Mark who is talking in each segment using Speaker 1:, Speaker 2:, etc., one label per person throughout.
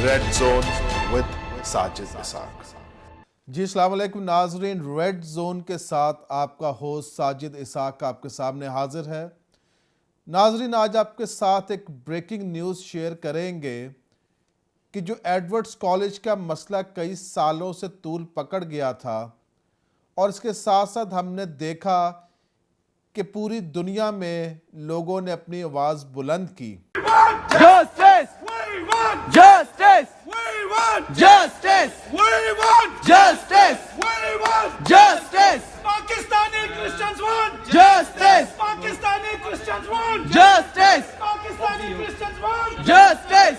Speaker 1: Red zone with Sajid اسحاق۔
Speaker 2: جی السلام علیکم ناظرین، ریڈ زون کے ساتھ آپ کا ہوسٹ ساجد اسحاق آپ کے سامنے حاضر ہے۔ ناظرین، آج آپ کے ساتھ ایک بریکنگ نیوز شیئر کریں گے کہ جو ایڈورڈز کالج کا مسئلہ کئی سالوں سے طول پکڑ گیا تھا، اور اس کے ساتھ ساتھ ہم نے دیکھا کہ پوری دنیا میں لوگوں نے اپنی آواز بلند کی۔
Speaker 3: Justice! Justice! Justice! Justice! Justice!
Speaker 4: Pakistani Christians want
Speaker 3: Justice!
Speaker 4: Pakistani Christians want
Speaker 3: Justice!
Speaker 4: Pakistani Christians want
Speaker 3: Justice!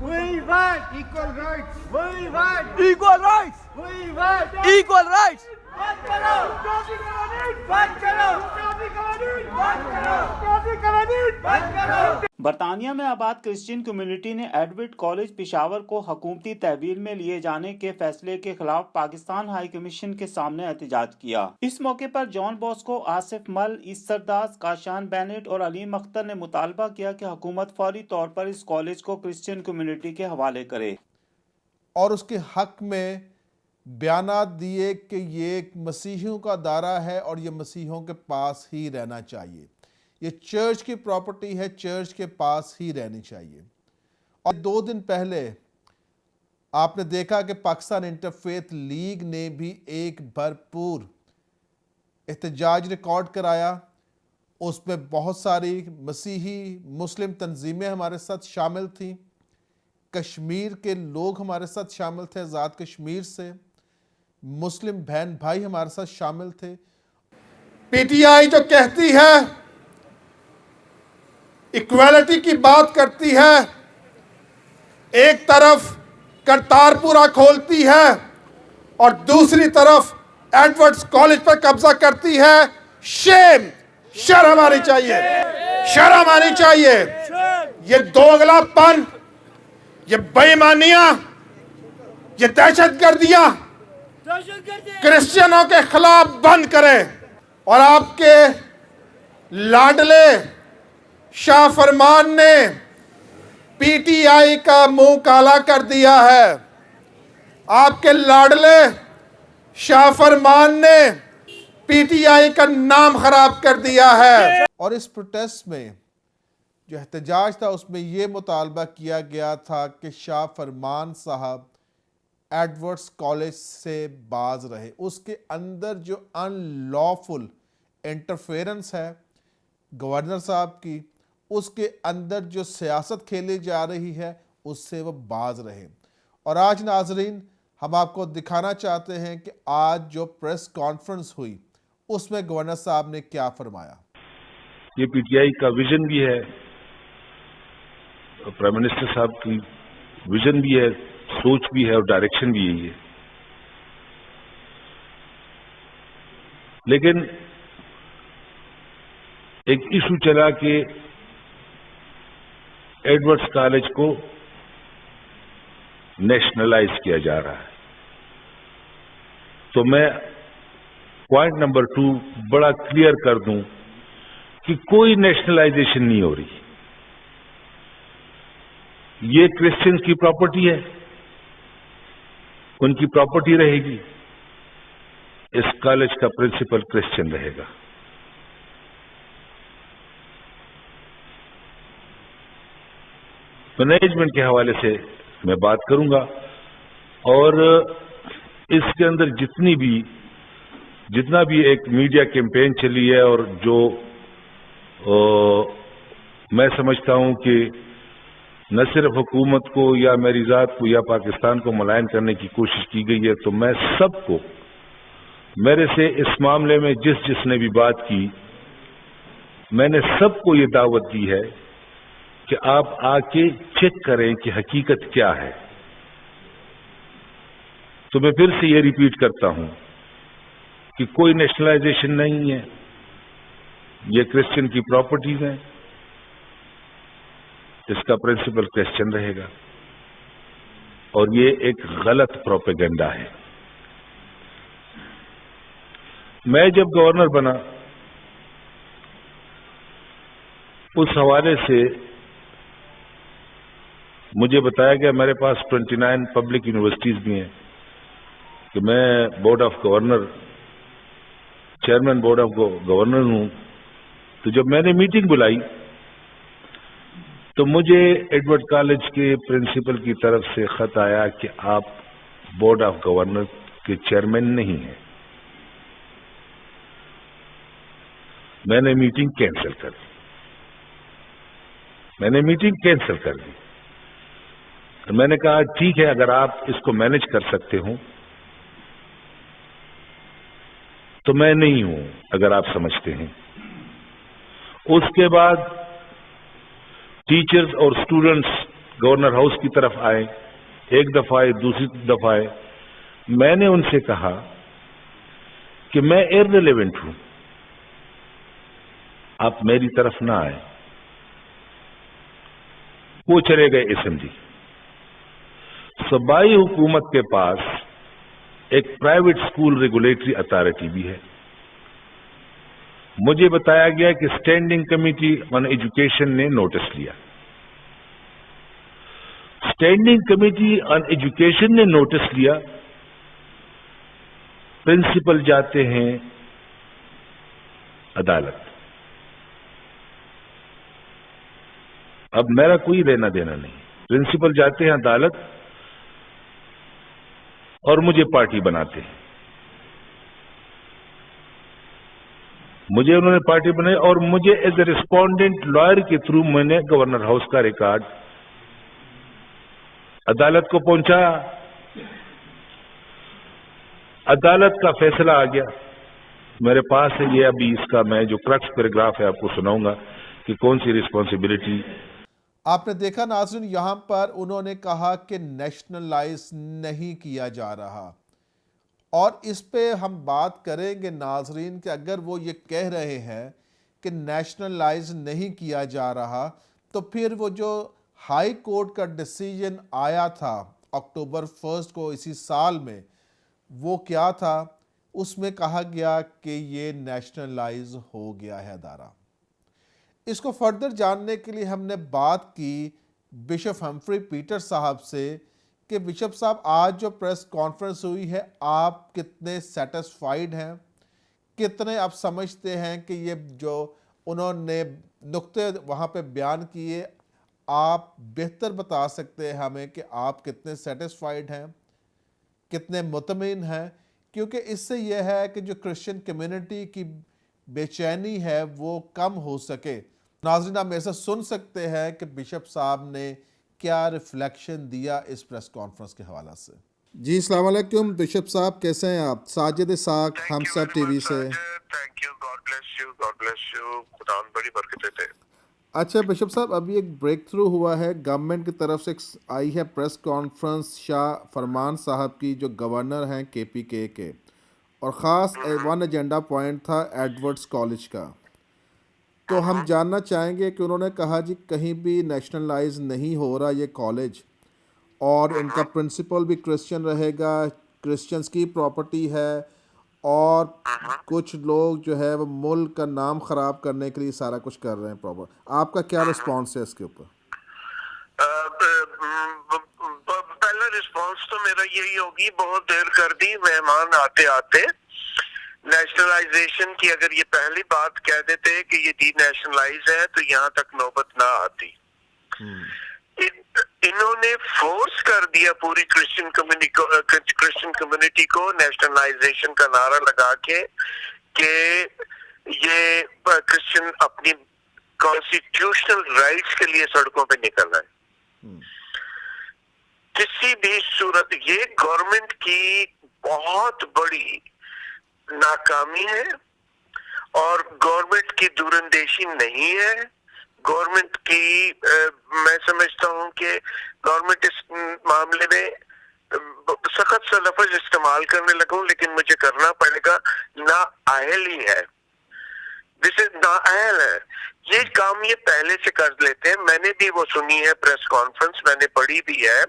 Speaker 4: We want equal rights. We want
Speaker 3: Equal rights!
Speaker 4: we want
Speaker 3: Equal rights!
Speaker 4: بند کرو کافی قوانین بند کرو کافی قوانین بند کرو کافی قوانین بند کرو۔
Speaker 5: برطانیہ میں آباد کرسچین کمیونٹی نے ایڈورڈ کالج پشاور کو حکومتی تحویل میں لیے جانے کے فیصلے کے خلاف پاکستان ہائی کمیشن کے سامنے احتجاج کیا۔ اس موقع پر جان باسکو، آصف مل، ایسر داس، کاشان بینٹ اور علیم اختر نے مطالبہ کیا کہ حکومت فوری طور پر اس کالج کو کرسچین کمیونٹی کے حوالے کرے
Speaker 2: اور اس کے حق میں بیانات دیے کہ یہ ایک مسیحیوں کا ادارہ ہے اور یہ مسیحیوں کے پاس ہی رہنا چاہیے، یہ چرچ کی پراپرٹی ہے، چرچ کے پاس ہی رہنی چاہیے۔ اور 2 دن پہلے آپ نے دیکھا کہ پاکستان انٹرفیتھ لیگ نے بھی ایک بھرپور احتجاج ریکارڈ کرایا۔ اس میں بہت ساری مسیحی مسلم تنظیمیں ہمارے ساتھ شامل تھیں، کشمیر کے لوگ ہمارے ساتھ شامل تھے، آزاد کشمیر سے مسلم بہن بھائی ہمارے ساتھ شامل تھے۔
Speaker 6: پی ٹی آئی جو کہتی ہے ایکویلٹی کی بات کرتی ہے، ایک طرف کرتارپورہ کھولتی ہے اور دوسری طرف ایڈورڈز کالج پر قبضہ کرتی ہے، شرم آنی چاہیے، شرم آنی چاہیے۔ یہ دوغلا پن، یہ بے ایمانیاں، یہ دہشت گردیاں کرسچنوں کے خلاف بند کریں۔ اور آپ کے لاڈلے شاہ فرمان نے پی ٹی آئی کا منہ کالا کر دیا ہے، آپ کے لاڈلے شاہ فرمان نے پی ٹی آئی کا نام خراب کر دیا ہے۔
Speaker 2: اور اس پروٹیسٹ میں جو احتجاج تھا اس میں یہ مطالبہ کیا گیا تھا کہ شاہ فرمان صاحب ایڈورڈز کالج سے باز رہے۔ اس کے اندر جو ان لافل انٹرفیرنس ہے گورنر صاحب کی، اس کے اندر جو سیاست کھیلی جا رہی ہے اس سے وہ باز رہے۔ اور آج ناظرین ہم آپ کو دکھانا چاہتے ہیں کہ آج جو پریس کانفرنس ہوئی اس میں گورنر صاحب نے کیا فرمایا۔
Speaker 7: یہ پی ٹی آئی کا ویژن بھی ہے، پرائم منسٹر صاحب کی ویژن بھی ہے، سوچ بھی ہے اور ڈائریکشن بھی یہی ہے۔ لیکن ایک ایشو چلا کہ ایڈورڈز کالج کو نیشنلائز کیا جا رہا ہے، تو میں پوائنٹ نمبر 2 بڑا کلیئر کر دوں کہ کوئی نیشنلائزیشن نہیں ہو رہی، یہ کرسچنز کی پراپرٹی ہے، ان کی پراپرٹی رہے گی، اس کالج کا پرنسپل کرسچن رہے گا۔ مینجمنٹ کے حوالے سے میں بات کروں گا، اور اس کے اندر جتنا بھی ایک میڈیا کیمپین چلی ہے اور جو میں سمجھتا ہوں کہ نہ صرف حکومت کو یا میری ذات کو یا پاکستان کو ملائن کرنے کی کوشش کی گئی ہے، تو میں سب کو، میرے سے اس معاملے میں جس نے بھی بات کی، میں نے سب کو یہ دعوت دی ہے کہ آپ آ کے چیک کریں کہ حقیقت کیا ہے۔ تو میں پھر سے یہ ریپیٹ کرتا ہوں کہ کوئی نیشنلائزیشن نہیں ہے، یہ کرسچن کی پراپرٹیز ہیں، اس کا پرنسپل کرسچن رہے گا، اور یہ ایک غلط پروپیگنڈا ہے۔ میں جب گورنر بنا اس حوالے سے مجھے بتایا گیا میرے پاس 29 پبلک یونیورسٹیز بھی ہیں کہ میں board of governor chairman board of governor ہوں. تو جب میں نے میٹنگ بلائی تو مجھے ایڈورڈ کالج کے پرنسپل کی طرف سے خط آیا کہ آپ بورڈ آف گورنر کے چیئرمین نہیں ہیں. میں نے میٹنگ کینسل کر دی. میں نے کہا ٹھیک ہے اگر آپ اس کو مینج کر سکتے ہوں تو میں نہیں ہوں اگر آپ سمجھتے ہیں. اس کے بعد ٹیچرز اور اسٹوڈنٹس گورنر ہاؤس کی طرف آئے, ایک دفعہ آئے, دوسری دفعہ آئے. میں نے ان سے کہا کہ میں ایرریلیونٹ ہوں, آپ میری طرف نہ آئے. وہ چلے گئے اسمبلی. صوبائی حکومت کے پاس ایک پرائیویٹ اسکول ریگولیٹری اتھارٹی بھی ہے. مجھے بتایا گیا کہ اسٹینڈنگ کمیٹی آن ایجوکیشن نے نوٹس لیا. اسٹینڈنگ کمیٹی آن ایجوکیشن نے نوٹس لیا, پرنسپل جاتے ہیں عدالت. اب میرا کوئی لینا دینا نہیں. پرنسپل جاتے ہیں عدالت اور مجھے پارٹی بناتے ہیں. مجھے انہوں نے پارٹی بنائی اور مجھے ایز اے ریسپونڈنٹ لائر کے تھرو میں نے گورنر ہاؤس کا ریکارڈ عدالت کو پہنچایا. عدالت کا فیصلہ آ گیا میرے پاس ہے. یہ ابھی اس کا میں جو کرکس پیراگراف ہے آپ کو سناؤں گا کہ کون سی ریسپانسبلٹی.
Speaker 2: آپ نے دیکھا ناظرین, یہاں پر انہوں نے کہا کہ نیشنلائز نہیں کیا جا رہا, اور اس پہ ہم بات کریں گے ناظرین کہ اگر وہ یہ کہہ رہے ہیں کہ نیشنلائز نہیں کیا جا رہا تو پھر وہ جو ہائی کورٹ کا ڈیسیجن آیا تھا اکتوبر 1 کو اسی سال میں, وہ کیا تھا؟ اس میں کہا گیا کہ یہ نیشنلائز ہو گیا ہے ادارہ. اس کو فردر جاننے کے لیے ہم نے بات کی بشپ ہمفری پیٹر صاحب سے کہ بشپ صاحب آج جو پریس کانفرنس ہوئی ہے آپ کتنے سیٹسفائیڈ ہیں, کتنے آپ سمجھتے ہیں کہ یہ جو انہوں نے نقطے وہاں پہ بیان کیے آپ بہتر بتا سکتے ہیں ہمیں کہ آپ کتنے سیٹسفائیڈ ہیں, کتنے مطمئن ہیں, کیونکہ اس سے یہ ہے کہ جو کرسچن کمیونٹی کی بے چینی ہے وہ کم ہو سکے. ناظرین آپ ایسا سن سکتے ہیں کہ بشپ صاحب نے کیا ریفلیکشن دیا اس پریس کانفرنس کے حوالہ سے. جی السلام علیکم بشپ صاحب, کیسے ہیں آپ؟ ساجد اسحاق ہم سب ٹی وی سے.
Speaker 8: Thank you, God bless you, خدا بڑی برکتیں دے.
Speaker 2: اچھا بشپ صاحب, ابھی ایک بریک تھرو ہوا ہے گورنمنٹ کی طرف سے, آئی ہے پریس کانفرنس شاہ فرمان صاحب کی جو گورنر ہیں KPK کے, اور خاص ون ایجنڈا پوائنٹ تھا ایڈورڈز کالج کا. تو ہم جاننا چاہیں گے کہ انہوں نے کہا جی کہیں بھی نیشنلائز نہیں ہو رہا یہ کالج, اور ان کا پرنسپل بھی کرسچن رہے گا, کرسچنز کی پراپرٹی ہے, اور کچھ لوگ جو ہے وہ ملک کا نام خراب کرنے کے لیے سارا کچھ کر رہے ہیں پراپر. آپ کا کیا رسپانس ہے اس کے اوپر؟
Speaker 8: پہلا رسپانس تو میرا یہی ہوگی, بہت دیر کر دی مہمان آتے آتے. نیشنلائزیشن کی اگر یہ پہلی بات کہہ دیتے کہ یہ ڈی نیشنلائز ہے تو یہاں تک نوبت نہ آتی. انہوں نے فورس کر دیا پوری کرسچن کمیونٹی کو نیشنلائزیشن کا نعرہ لگا کے کہ یہ کرسچن اپنی کانسٹیٹیوشنل رائٹس کے لیے سڑکوں پہ نکل رہا ہے. کسی بھی صورت یہ گورنمنٹ کی بہت بڑی ناکامی ہے, اور گورنمنٹ کی دوراندیشی نہیں ہے. گورنمنٹ کی میں سمجھتا ہوں کہ گورنمنٹ اس معاملے میں سخت سا لفظ استعمال کرنے لگوں لیکن مجھے کرنا پڑے گا, نااہل ہی ہے. جسے نااہل ہے یہ کام یہ پہلے سے کر لیتے ہیں. میں نے بھی وہ سنی ہے پریس کانفرنس, میں نے پڑھی بھی ہے.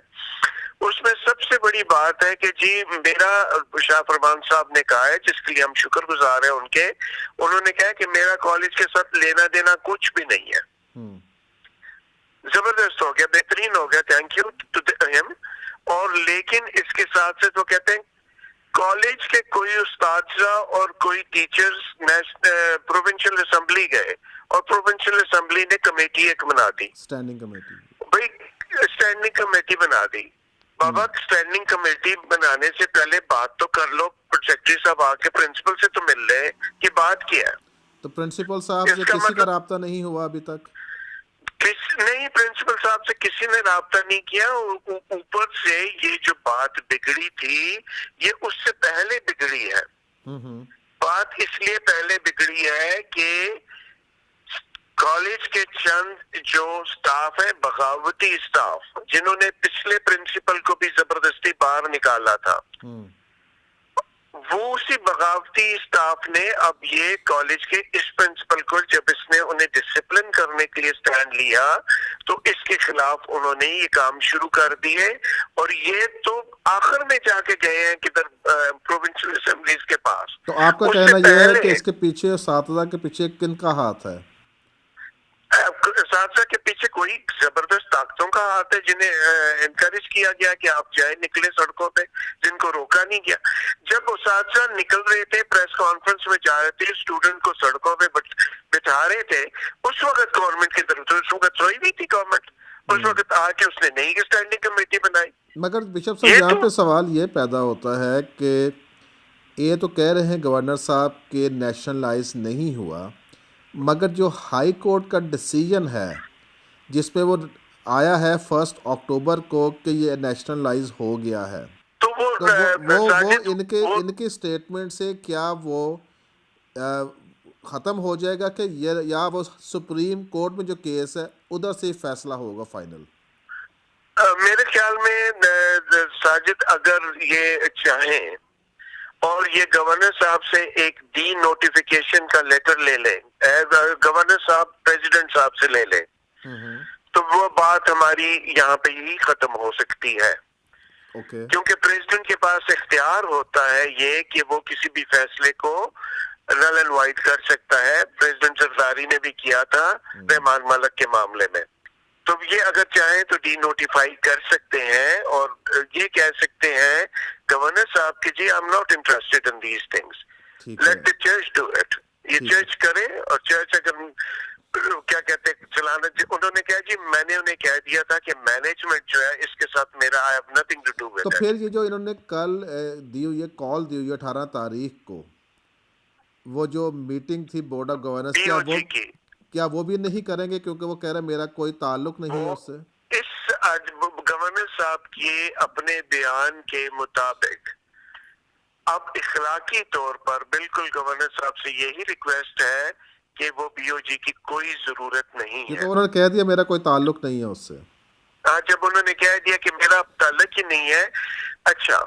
Speaker 8: اس میں سب سے بڑی بات ہے کہ جی میرا شاہ فرمان صاحب نے کہا ہے, جس کے لیے ہم شکر گزار ہیں ان کے, انہوں نے کہا کہ میرا کالج کے ساتھ لینا دینا کچھ بھی نہیں ہے. زبردست ہو گیا, بہترین ہو گیا, تھینک یو ٹو ہم. اور لیکن اس کے ساتھ ساتھ وہ کہتے ہیں کالج کے کوئی اساتذہ اور کوئی ٹیچرز پروونشل اسمبلی گئے اور پروونشل اسمبلی نے کمیٹی ایک بنا دی,
Speaker 2: اسٹینڈنگ کمیٹی,
Speaker 8: بھائی اسٹینڈنگ کمیٹی بنا دی. بابا اسٹینڈنگ کمیٹی بنانے سے پہلے بات تو کر لو, سیکرٹری صاحب آ کے پرنسپل سے تو مل رہے کہ بات کیا ہے.
Speaker 2: تو پرنسپل صاحب سے کسی کا رابطہ نہیں ہوا ابھی تک؟
Speaker 8: نہیں, پرنسپل صاحب سے کسی نے رابطہ نہیں کیا. اوپر سے یہ جو بات بگڑی تھی یہ اس سے پہلے بگڑی ہے. بات اس لیے پہلے بگڑی ہے کہ کالج کے چند جو سٹاف ہے, بغاوتی سٹاف, جنہوں نے پچھلے پرنسپل کو بھی زبردستی باہر نکالا تھا, وہ اسی بغاوتی سٹاف نے اب یہ کالج کے اس پرنسپل کو, جب اس نے انہیں ڈسپلن کرنے کے لیے سٹینڈ لیا تو اس کے خلاف انہوں نے یہ کام شروع کر دیے. اور یہ تو آخر میں جا کے گئے ہیں کدھر پروونشل اسمبلیز کے پاس.
Speaker 2: تو آپ کا کہنا یہ ہے کہ اس کے پیچھے, اساتذہ کے پیچھے کن کا ہاتھ ہے؟
Speaker 8: اساتذہ کے پیچھے کوئی زبردست طاقتوں کا ہاتھ ہے جنہیں انکریج کیا گیا کہ آپ جائیں, نکلے سڑکوں پہ, جن کو روکا نہیں گیا. جب اساتذہ نکل رہے تھے, پریس کانفرنس میں جا رہے تھے, اسٹوڈنٹ کو سڑکوں پہ بٹھا رہے تھے, اس وقت گورنمنٹ کی طرف سے اس وقت سوئی بھی تھی گورنمنٹ, اس وقت آ کے اس نے نہیں اسٹینڈنگ کمیٹی بنائی.
Speaker 2: مگر بشپ صاحب یہاں پہ سوال یہ پیدا ہوتا ہے کہ یہ تو کہہ رہے ہیں گورنر صاحب کہ نیشنلائز نہیں ہوا, مگر جو ہائی کورٹ کا ڈیسیجن ہے جس پہ وہ آیا ہے 1 اکتوبر کو کہ یہ نیشنلائز ہو گیا ہے, تو وہ ان کے اسٹیٹمنٹ سے کیا وہ ختم ہو جائے گا کہ یا وہ سپریم کورٹ میں جو کیس ہے ادھر سے فیصلہ ہوگا فائنل؟
Speaker 8: میرے خیال میں ساجد اگر یہ چاہیں اور یہ گورنر صاحب سے ایک ڈی نوٹیفیکیشن کا لیٹر لے لیں, گورنر صاحب پریزیڈنٹ صاحب سے لے لیں, تو وہ بات ہماری یہاں پہ ہی ختم ہو سکتی ہے. کیونکہ پریزیڈنٹ کے پاس اختیار ہوتا ہے یہ کہ وہ کسی بھی فیصلے کو نل اینڈ وائڈ کر سکتا ہے. پریزیڈنٹ زرداری نے بھی کیا تھا رحمان ملک کے معاملے میں. تو یہ اگر چاہیں تو ڈی نوٹیفائی کر سکتے ہیں اور یہ کہہ سکتے ہیں گورنر صاحب کہ جی I am not interested in these things, let the church do it. یہ چرچ کرے, اور چرچ اگر کیا کہتے چلانا, انہوں نے کہا جی میں نے انہیں کہہ دیا تھا کہ مینجمنٹ جو ہے اس کے ساتھ میرا I have nothing to do with it.
Speaker 2: تو پھر یہ جو انہوں نے کل دی ہوئی ہے, کال دی ہوئی ہے 18 تاریخ کو, وہ جو میٹنگ تھی بورڈ آف گورنرز کی, کیا وہ بھی نہیں کریں گے کیونکہ وہ کہہ رہے میرا کوئی تعلق نہیں ہے اس سے؟
Speaker 8: اس گورنر صاحب کے اپنے بیان کے مطابق اب اخلاقی طور پر بالکل گورنر صاحب سے یہی ریکویسٹ ہے کہ وہ بی او جی کی کوئی ضرورت نہیں ہے.
Speaker 2: انہوں نے کہہ دیا میرا کوئی تعلق نہیں ہے اس سے.
Speaker 8: ہاں, جب انہوں نے کہہ دیا کہ میرا تعلق ہی نہیں ہے, اچھا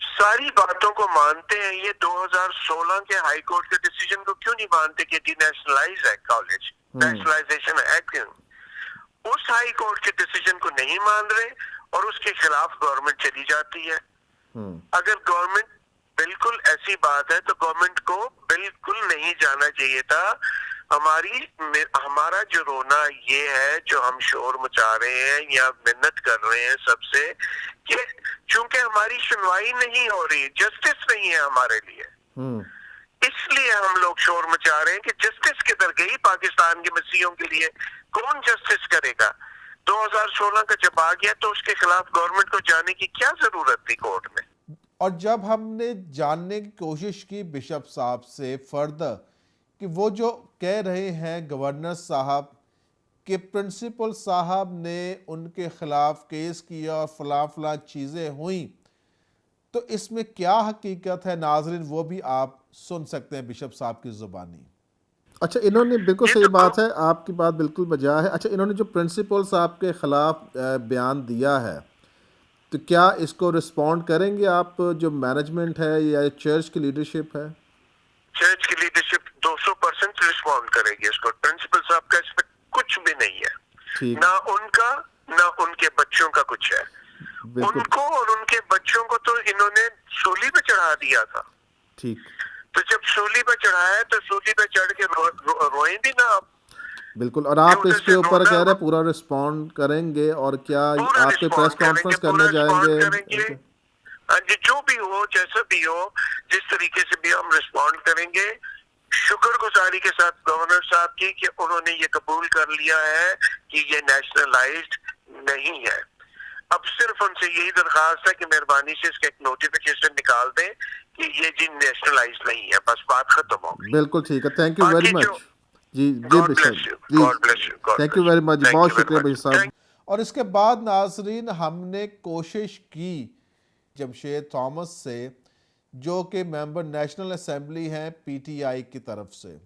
Speaker 8: ساری باتوں کو مانتے ہیں, یہ 2016 کے ہائی کورٹ کے ڈیسیجن کو کیوں نہیں مانتے کہ ڈی نیشنلائز ہے کالج, نیشنلائزیشن ہے کیوں؟ اس ہائی کورٹ کے ڈیسیجن کو نہیں مان رہے اور اس کے خلاف گورنمنٹ چلی جاتی ہے. اگر گورنمنٹ بالکل ایسی بات ہے تو گورنمنٹ کو بالکل نہیں جانا چاہیے تھا. ہمارا جو رونا یہ ہے, جو ہم شور مچا رہے ہیں یا منت کر رہے ہیں سب سے, کہ چونکہ ہماری سنوائی نہیں ہو رہی, جسٹس نہیں ہے ہمارے لیے, اس لیے ہم لوگ شور مچا رہے ہیں کہ جسٹس کدھر گئی پاکستان کے مسیحوں کے لیے, کون جسٹس کرے گا؟ 2016 کا جب آ گیا تو اس کے خلاف گورنمنٹ کو جانے کی کیا ضرورت تھی کورٹ میں؟
Speaker 2: اور جب ہم نے جاننے کی کوشش کی بشپ صاحب سے فردر کہ وہ جو کہہ رہے ہیں گورنر صاحب کہ پرنسپل صاحب نے ان کے خلاف کیس کیا اور فلاں چیزیں ہوئیں, تو اس میں کیا حقیقت ہے ناظرین وہ بھی آپ سن سکتے ہیں بشپ صاحب کی زبانی. اچھا, انہوں نے بالکل صحیح بات ہے, آپ کی بات بالکل بجا ہے. اچھا, انہوں نے جو پرنسپل صاحب کے خلاف بیان دیا ہے تو کیا اس کو رسپونڈ کریں گے آپ, جو مینجمنٹ ہے یا چرچ کی لیڈرشپ ہے؟
Speaker 8: چرچ کی لیڈرشپ 200% رسپونڈ کرے گی اس کو. پرنسپل صاحب کا اس پہ کچھ بھی نہیں ہے, نہ ان کا نہ ان کے بچوں کا کچھ ہے. ان کو اور ان کے بچوں کو تو انہوں نے سولی پہ چڑھا دیا تھا. ٹھیک, تو جب سولی پہ چڑھایا تو سولی پہ چڑھ کے روئیں بھی نا آپ.
Speaker 2: بالکل. اور آپ اس کے اوپر کہہ رہے ہیں پورا رسپونڈ کریں گے, اور کیا آپ کے پریس کانفرنس کرنے جائیں گے؟
Speaker 8: جی جو بھی ہو, جیسا بھی ہو, جس طریقے سے بھی ہم رسپونڈ کریں گے. شکر گزاری کے ساتھ گورنر صاحب کی کہ انہوں نے یہ قبول کر لیا ہے کہ یہ نیشنلائزڈ نہیں ہے. اب صرف ان سے یہی درخواست ہے کہ مہربانی سے اس کا ایک نوٹیفیکیشن نکال دیں کہ یہ جی نیشنلائزڈ نہیں ہے, بس بات ختم ہو گئی.
Speaker 2: بالکل ٹھیک ہے, تھینک یو ویری مچ. جی تھینک یو ویری مچ, بہت شکریہ بھائی صاحب. اور اس کے بعد ناظرین ہم نے کوشش کی جمشید تھامس سے, جو کہ ممبر نیشنل اسمبلی ہیں پی ٹی آئی کی طرف سے.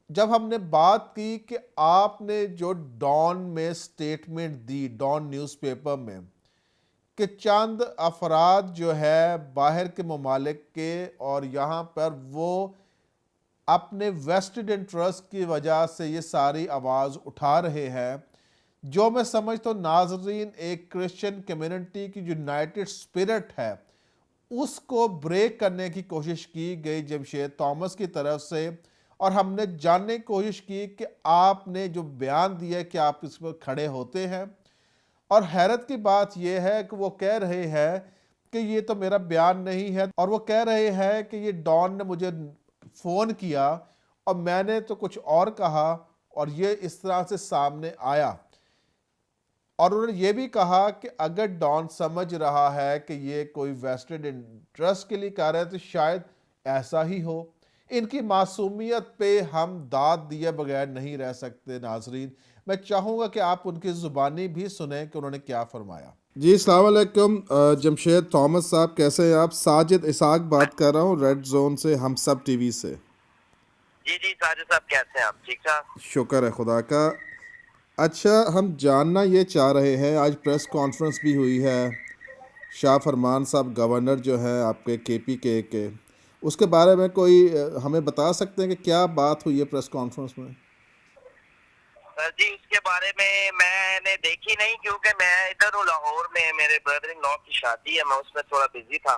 Speaker 2: جب ہم نے بات کی کہ آپ نے جو ڈان میں سٹیٹمنٹ دی, ڈان نیوز پیپر میں, کہ چند افراد جو ہے باہر کے ممالک کے اور یہاں پر وہ اپنے ویسٹڈ انٹرسٹ کی وجہ سے یہ ساری آواز اٹھا رہے ہیں, جو میں سمجھتا ہوں ناظرین ایک کرسچن کمیونٹی کی یونائٹڈ سپرٹ ہے اس کو بریک کرنے کی کوشش کی گئی جمشید تھامس کی طرف سے. اور ہم نے جاننے کی کوشش کی کہ آپ نے جو بیان دیا کہ آپ اس پر کھڑے ہوتے ہیں. اور حیرت کی بات یہ ہے کہ وہ کہہ رہے ہیں کہ یہ تو میرا بیان نہیں ہے, اور وہ کہہ رہے ہیں کہ یہ ڈان نے مجھے فون کیا اور میں نے تو کچھ اور کہا اور یہ اس طرح سے سامنے آیا. اور انہوں نے یہ بھی کہا کہ اگر ڈان سمجھ رہا ہے کہ یہ کوئی ویسٹڈ انٹرسٹ کے لیے کہہ رہا ہے تو شاید ایسا ہی ہو. ان کی معصومیت پہ ہم داد دیے بغیر نہیں رہ سکتے. ناظرین میں چاہوں گا کہ آپ ان کی زبانی بھی سنیں کہ انہوں نے کیا فرمایا. جی السلام علیکم جمشید تھامس صاحب, کیسے ہیں آپ؟ ساجد اسحاق بات کر رہا ہوں ریڈ زون سے, ہم سب ٹی وی سے.
Speaker 8: جی ساجد صاحب کیسے ہیں آپ؟ ٹھیک ٹھاک,
Speaker 2: شکر ہے خدا کا. اچھا, ہم جاننا یہ چاہ رہے ہیں, آج پریس کانفرنس بھی ہوئی ہے, شاہ فرمان صاحب گورنر جو ہیں آپ کے پی کے, اس کے بارے میں کوئی ہمیں بتا سکتے ہیں کہ کیا بات ہوئی ہے پریس کانفرنس میں؟
Speaker 8: جی اس کے بارے میں نے دیکھی نہیں, کیونکہ میں ادھر ہوں لاہور میں, میرے بردر ان لا کی شادی ہے, میں اس میں تھوڑا بزی تھا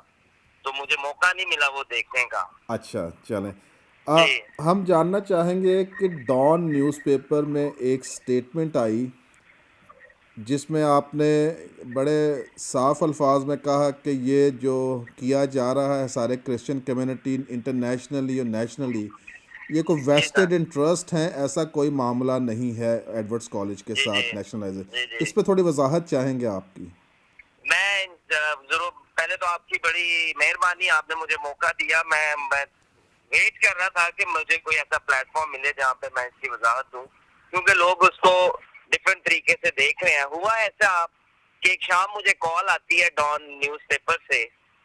Speaker 8: تو مجھے موقع نہیں ملا وہ دیکھنے کا.
Speaker 2: اچھا چلیں, ہم جاننا چاہیں گے کہ ڈان نیوز پیپر میں ایک سٹیٹمنٹ آئی جس میں آپ نے بڑے صاف الفاظ میں کہا کہ یہ جو کیا جا رہا ہے سارے کرسچن کمیونٹی انٹرنیشنلی اور نیشنلی, یہ کوئی ویسٹڈ انٹرسٹ ہیں, ایسا کوئی معاملہ نہیں ہے ایڈورڈز کالج کے ساتھ نیشنلائزیشن. اس پہ تھوڑی وضاحت چاہیں گے آپ کی.
Speaker 8: میں ضرور, پہلے تو آپ کی بڑی مہربانی, آپ نے مجھے موقع دیا. میں ویٹ کر رہا تھا کہ مجھے کوئی ایسا پلیٹ فارم ملے جہاں پہ میں اس کی وضاحت دوں, کیونکہ لوگ اس کو ڈفرینٹ طریقے سے دیکھ رہے ہیں. ہوا ایسا کہ ایک شام مجھے کال آتی ہے ڈان نیوز پیپر سے,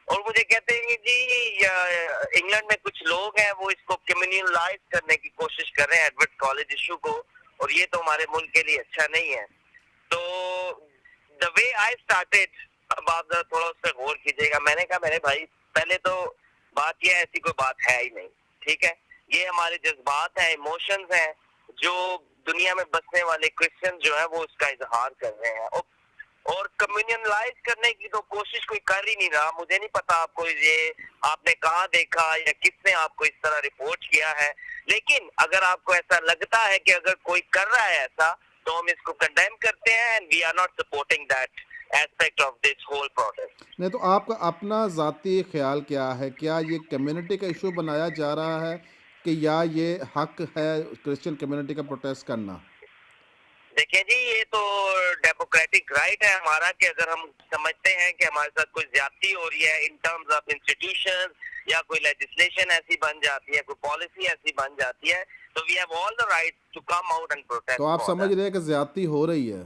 Speaker 8: اور مجھے کہتے ہیں کہ جی انگلینڈ میں کچھ لوگ ہیں وہ اس کو کمیونلائز کرنے کی کوشش کر رہے ہیں ایڈورڈ کالج ایشو کو, اور یہ تو ہمارے ملک کے لیے اچھا نہیں ہے. تو the way I started, اب آپ ذرا تھوڑا اس پہ غور کیجیے گا. میں نے کہا میرے بھائی پہلے تو بات یہ ایسی کوئی بات ہے ہی نہیں, ٹھیک ہے, یہ ہمارے جذبات ہیں, ایموشنز ہیں, جو دنیا میں بسنے والے کرسچن جو ہیں وہ اس کا اظہار کر رہے ہیں, اور کمیونلائز کرنے کی تو کوشش کوئی کر ہی نہیں رہا. مجھے نہیں پتا آپ کو یہ آپ نے کہاں دیکھا یا کس نے آپ کو اس طرح رپورٹ کیا ہے, لیکن اگر آپ کو ایسا لگتا ہے کہ اگر کوئی کر رہا ہے ایسا تو ہم اس کو کنڈیم کرتے ہیں, and we are not supporting that aspect of this whole process.
Speaker 2: نہیں تو آپ کا اپنا ذاتی خیال کیا ہے, کیا یہ کمیونٹی کا ایشو بنایا جا رہا ہے کہ یا یہ حق ہے کرسچن کمیونٹی کا پروٹیسٹ کرنا؟
Speaker 8: دیکھیں جی, یہ تو ڈیموکریٹک رائٹ ہے ہمارا کہ اگر ہم سمجھتے ہیں کہ ہمارے ساتھ کوئی زیادتی ہو رہی ہے ان ٹرمز آف انسٹیٹیوشن, یا کوئی لیجسلیشن ایسی بن جاتی ہے, کوئی پالیسی ایسی بن جاتی ہے, تو we have all the right to come out and protest.
Speaker 2: تو آپ سمجھ رہے ہیں کہ زیادتی ہو رہی ہے؟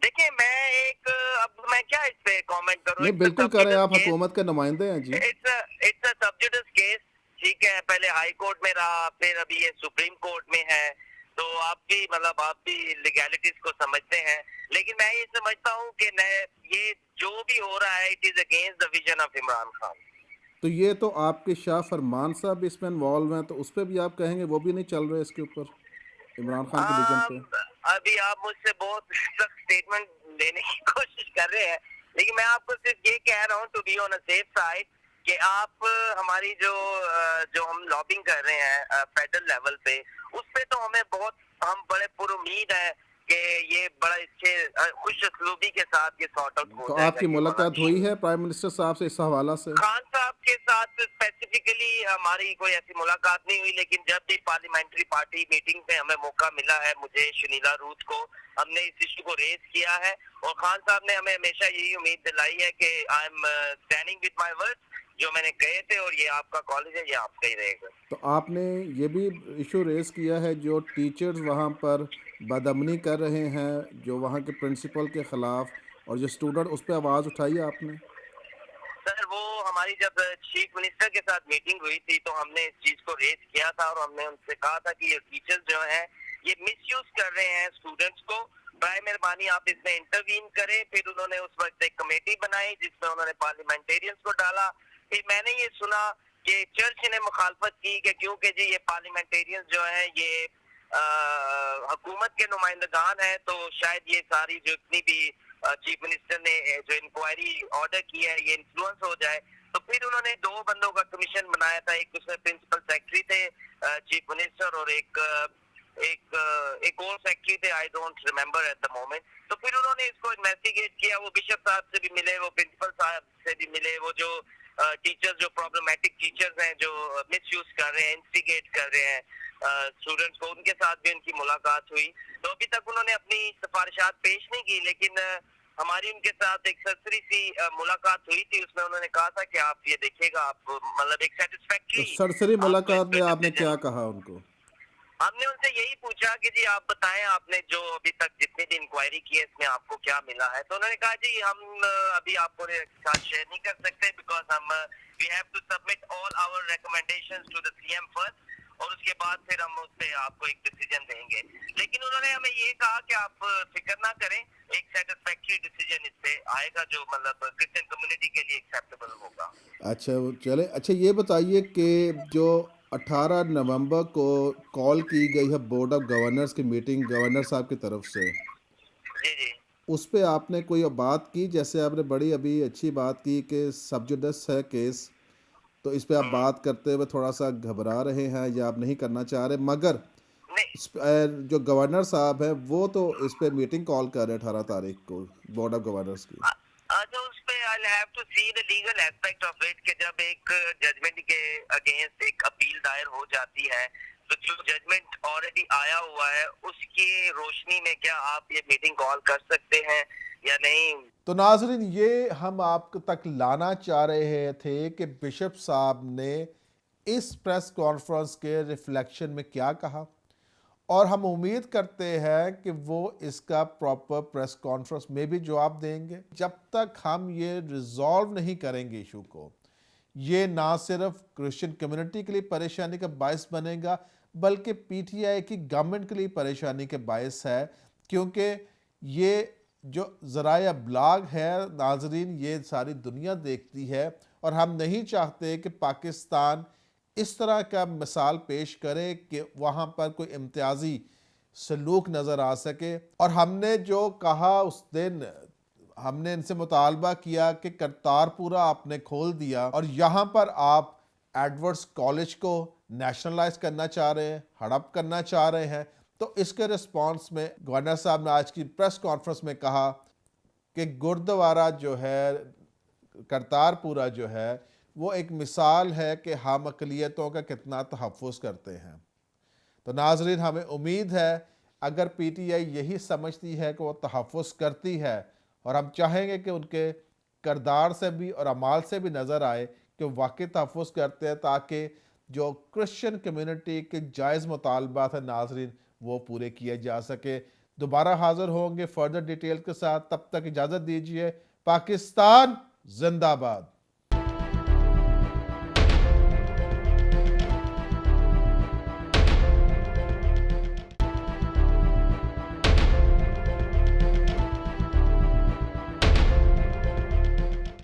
Speaker 8: دیکھیں اب میں کیا اس پہ کامنٹ کروں؟
Speaker 2: نہیں بالکل کریں, آپ حکومت کے نمائندے ہیں جی.
Speaker 8: It's a sub Judas case, ٹھیک ہے, پہلے ہائی کورٹ میں رہا, پھر ابھی یہ سپریم کورٹ میں ہے, تو آپ بھی لیگیلٹیز کو سمجھتے ہیں, لیکن میں یہ سمجھتا ہوں کہ یہ جو بھی ہو رہا ہے it is against the vision of Imran Khan.
Speaker 2: تو یہ تو آپ کے شاہ فرمان صاحب بھی اس میں انوالو ہیں, تو اس پہ بھی آپ کہیں گے وہ بھی نہیں چل رہے اس کے اوپر عمران خان کے ویژن پہ؟
Speaker 8: ابھی آپ مجھ سے بہت سخت اسٹیٹمنٹ لینے کی کوشش کر رہے ہیں, لیکن میں آپ کو صرف یہ کہہ رہا ہوں to be on a safe side کہ آپ ہماری جو ہم لابنگ کر رہے ہیں فیڈرل لیول پہ، اس پہ تو ہمیں ہم بڑے پر امید ہیں کہ یہ بڑا اچھے خوش اسلوبی کے ساتھ یہ سارٹ آؤٹ ہو
Speaker 2: تو
Speaker 8: جائے گا۔
Speaker 2: آپ کی ملاقات ہوئی ہے پرائم منسٹر صاحب سے اس حوالہ سے؟
Speaker 8: خان صاحب کے ساتھ اسپیسیفکلی ہماری کوئی ایسی ملاقات نہیں ہوئی، لیکن جب بھی پارلیمنٹری پارٹی میٹنگ میں ہمیں موقع ملا ہے، مجھے شنیلا روت کو، ہم نے اس ایشو کو ریز کیا ہے، اور خان صاحب نے ہمیں ہمیشہ یہی امید دلائی ہے کہ I am standing with my word, جو میں نے کہے تھے، اور یہ آپ کا کالج ہے، یہ آپ کا ہی رہے گا۔
Speaker 2: تو آپ نے یہ بھی ایشو ریز کیا ہے جو ٹیچرز وہاں پر بدامنی کر رہے ہیں جو وہاں کے پرنسپل کے خلاف اور جو اسٹوڈنٹ، اس پہ آواز اٹھائی ہے آپ نے؟
Speaker 8: سر وہ ہماری جب چیف منسٹر کے ساتھ میٹنگ ہوئی تھی تو ہم نے اس چیز کو ریز کیا تھا، اور ہم نے ان سے کہا تھا کہ یہ ٹیچرز جو ہیں یہ مس یوز کر رہے ہیں اسٹوڈنٹس کو، برائے مہربانی آپ اس میں انٹروین کریں۔ پھر انہوں نے اس وقت ایک کمیٹی بنائی جس میں انہوں نے پارلیمنٹیرینز کو ڈالا۔ پھر میں نے یہ سنا کہ چرچ نے مخالفت کی کہ کیونکہ جی یہ پارلیمنٹیرینز جو ہیں یہ حکومت کے نمائندگان ہیں، تو شاید یہ ساری جو اتنی بھی چیف منسٹر نے جو انکوائری آرڈر کی ہے یہ انفلوئنس ہو جائے۔ تو پھر انہوں نے 2 بندوں کا کمیشن بنایا تھا، ایک اس میں پرنسپل سیکرٹری تھے چیف منسٹر، اور ایک اور سیکرٹری تھے، I don't remember at the moment. تو پھر انہوں نے اس کو انویسٹیگیٹ کیا، وہ بشپ صاحب سے بھی ملے، وہ پرنسپل صاحب سے بھی ملے، وہ جو ٹیچرز جو پرابلمٹک ٹیچرز ہیں جو مس یوز کر رہے ہیں، انسٹیگیٹ کر رہے ہیں اسٹوڈنٹس کو، ان کے ساتھ بھی ان کی ملاقات ہوئی۔ تو ابھی تک انہوں نے اپنی سفارشات پیش نہیں کی، لیکن ہماری ان کے ساتھ ایک سرسری سی ملاقات ہوئی تھی، اس میں انہوں نے کہا تھا کہ آپ یہ دیکھیے گا، آپ مطلب ایک سیٹسفیکٹری۔
Speaker 2: تو سرسری ملاقات میں آپ نے کیا کہا ان کو؟
Speaker 8: ہم نے ان سے یہی پوچھا کہ جی آپ بتائیں، آپ نے جو ابھی تک جتنی بھی انکوائری کی ہے اس میں آپ کو کیا ملا ہے؟ تو انہوں نے کہا جی ہم ابھی آپ کو ساتھ شیئر نہیں کر سکتے، بیکاز ہم we have to submit all our recommendations to the CM ایم فرسٹ، اور اس کے بعد پھر ہم اس پہ آپ کو ایک ڈیسیجن دیں گے۔ لیکن انہوں نے ہمیں یہ کہا کہ آپ فکر نہ کریں، ایک سیٹسفیکٹری ڈیسیجن اس پہ آئے گا جو مطلب کرسچن کمیونٹی کے لیے ایکسیپٹیبل ہوگا۔
Speaker 2: اچھا چلے، اچھا یہ بتائیے کہ جو 18 نومبر کو کال کی گئی ہے بورڈ آف گورنرز کی میٹنگ گورنر صاحب کی طرف سے،
Speaker 8: جی جی
Speaker 2: اس پہ آپ نے کوئی بات کی؟ جیسے آپ نے بڑی ابھی اچھی بات کی کہ سب جوڈس ہے کیس، تو اس پہ آپ بات کرتے ہوئے تھوڑا سا گھبرا رہے ہیں یا آپ نہیں کرنا چاہ رہے، مگر جو گورنر صاحب ہیں وہ تو اس پہ میٹنگ کال کر رہے ہیں 18 تاریخ کو بورڈ آف گورنرز کی۔
Speaker 8: اچھا، اس پہ I'll have to see the legal aspect of it کہ جب ایک ججمنٹ کے اگینسٹ ایک اپیل دائر ہو جاتی ہے تو جو ججمنٹ آلریڈی آیا ہوا ہے اس کی روشنی میں کیا آپ یہ میٹنگ کال کر سکتے ہیں یا نہیں۔
Speaker 2: تو ناظرین، یہ ہم آپ تک لانا چاہ رہے تھے کہ بشپ صاحب نے اس پریس کانفرنس کے ریفلیکشن میں کیا کہا، اور ہم امید کرتے ہیں کہ وہ اس کا پراپر پریس کانفرنس میں بھی جواب دیں گے۔ جب تک ہم یہ ریزالو نہیں کریں گے ایشو کو، یہ نہ صرف کرسچن کمیونٹی کے لیے پریشانی کا باعث بنے گا بلکہ پی ٹی آئی کی گورنمنٹ کے لیے پریشانی کے باعث ہے، کیونکہ یہ جو ذرائع ابلاغ ہے ناظرین یہ ساری دنیا دیکھتی ہے، اور ہم نہیں چاہتے کہ پاکستان اس طرح کا مثال پیش کرے کہ وہاں پر کوئی امتیازی سلوک نظر آ سکے۔ اور ہم نے جو کہا اس دن، ہم نے ان سے مطالبہ کیا کہ کرتارپورہ آپ نے کھول دیا اور یہاں پر آپ ایڈورڈز کالج کو نیشنلائز کرنا چاہ رہے ہیں، ہڑپ کرنا چاہ رہے ہیں، تو اس کے رسپانس میں گورنر صاحب نے آج کی پریس کانفرنس میں کہا کہ گردوارہ جو ہے، کرتارپورہ جو ہے، وہ ایک مثال ہے کہ ہم اقلیتوں کا کتنا تحفظ کرتے ہیں۔ تو ناظرین، ہمیں امید ہے اگر پی ٹی آئی یہی سمجھتی ہے کہ وہ تحفظ کرتی ہے، اور ہم چاہیں گے کہ ان کے کردار سے بھی اور اعمال سے بھی نظر آئے کہ واقعی تحفظ کرتے ہیں، تاکہ جو کرسچن کمیونٹی کے جائز مطالبات ہیں ناظرین وہ پورے کیے جا سکے۔ دوبارہ حاضر ہوں گے فردر ڈیٹیل کے ساتھ، تب تک اجازت دیجیے۔ پاکستان زندہ باد۔